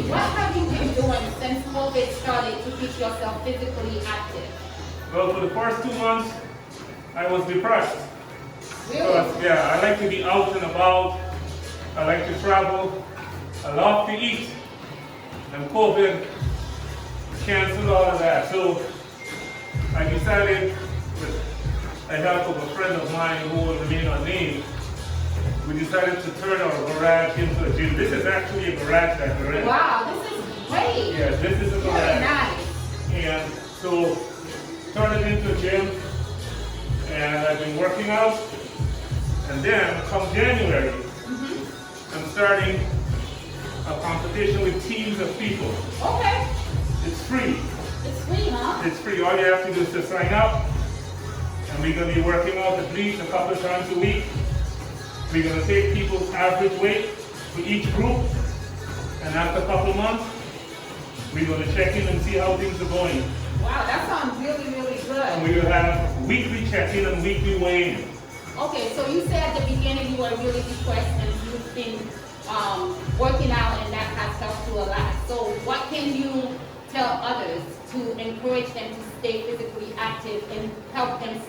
What have you been doing since COVID started to keep yourself physically active? Well, for the first 2 months, I was depressed. Really? Because, yeah, I like to be out and about. I like to travel. I love to eat. And COVID canceled all of that. So I decided, with the help of a friend of mine who will remain unnamed, we decided to turn our garage into a gym. This is actually a garage that we're in. Wow, this is great. Yeah, this is a garage. Very nice. And so, turn it into a gym. And I've been working out. And then, come January, I'm starting a competition with teams of people. Okay. It's free. It's free, huh? It's free. All you have to do is to sign up. And we're going to be working out at least a couple of times a week. We're going to take people's average weight for each group. And after a couple of months, we're going to check in and see how things are going. Wow, that sounds really, really good. And we will have weekly check-in and weekly weigh-in. Okay, so you said at the beginning you were really depressed and you've been working out and that has helped you a lot. So what can you tell others to encourage them to stay physically active and help them,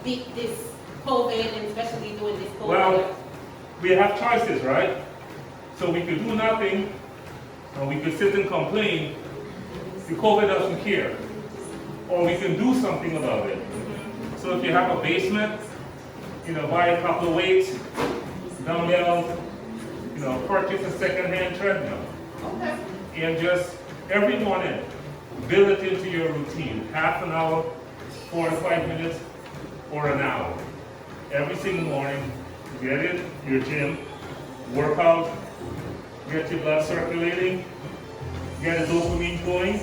beat this COVID and especially during this COVID? Well, we have choices, right? So we could do nothing, or we could sit and complain. The COVID doesn't care. Or we can do something about it. So if you have a basement, buy a couple of weights, dumbbells, purchase a second-hand treadmill. Okay. And just every morning, build it into your routine. Half an hour, 45 minutes, or an hour. Every single morning, get in your gym, work out, get your blood circulating, get a dopamine going,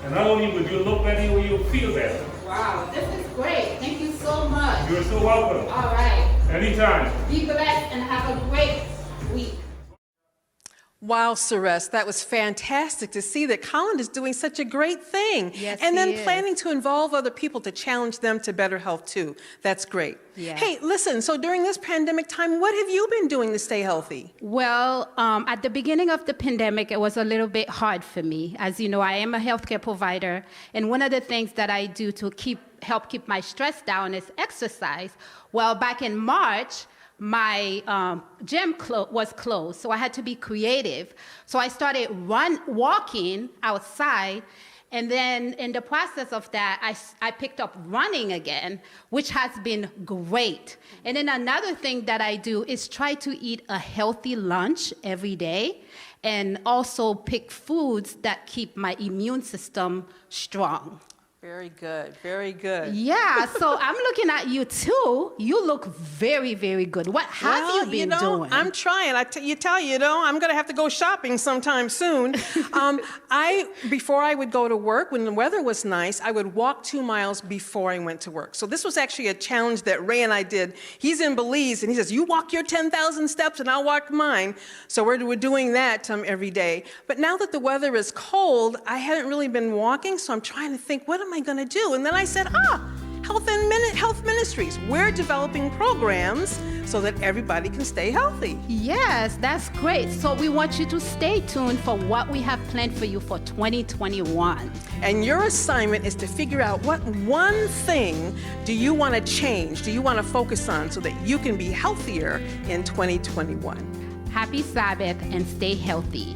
and not only will you look better, you'll feel better. Wow, this is great. Thank you so much. You're so welcome. All right. Anytime. Be blessed and have a great week. Wow, Cereste, that was fantastic to see that Colin is doing such a great thing. Yes, and then he is. planning to involve other people to challenge them to better health too. That's great. Yeah. Hey, listen, so during this pandemic time, what have you been doing to stay healthy? Well, at the beginning of the pandemic, it was a little bit hard for me. As you know, I am a healthcare provider, and one of the things that I do to help keep my stress down is exercise. Well, back in March, my gym was closed, so I had to be creative. So I started walking outside, and then in the process of that, I picked up running again, which has been great. And then another thing that I do is try to eat a healthy lunch every day, and also pick foods that keep my immune system strong. Very good, very good. Yeah, so I'm looking at you too. You look very, very good. What have you been doing? I'm trying. I'm going to have to go shopping sometime soon. Before I would go to work, when the weather was nice, I would walk 2 miles before I went to work. So this was actually a challenge that Ray and I did. He's in Belize, and he says, you walk your 10,000 steps, and I'll walk mine. So we're doing that every day. But now that the weather is cold, I haven't really been walking, so I'm trying to think, what am I going to do? And then I said, Health Ministries. We're developing programs so that everybody can stay healthy. Yes, that's great. So we want you to stay tuned for what we have planned for you for 2021. And your assignment is to figure out what one thing do you want to change, do you want to focus on so that you can be healthier in 2021. Happy Sabbath and stay healthy.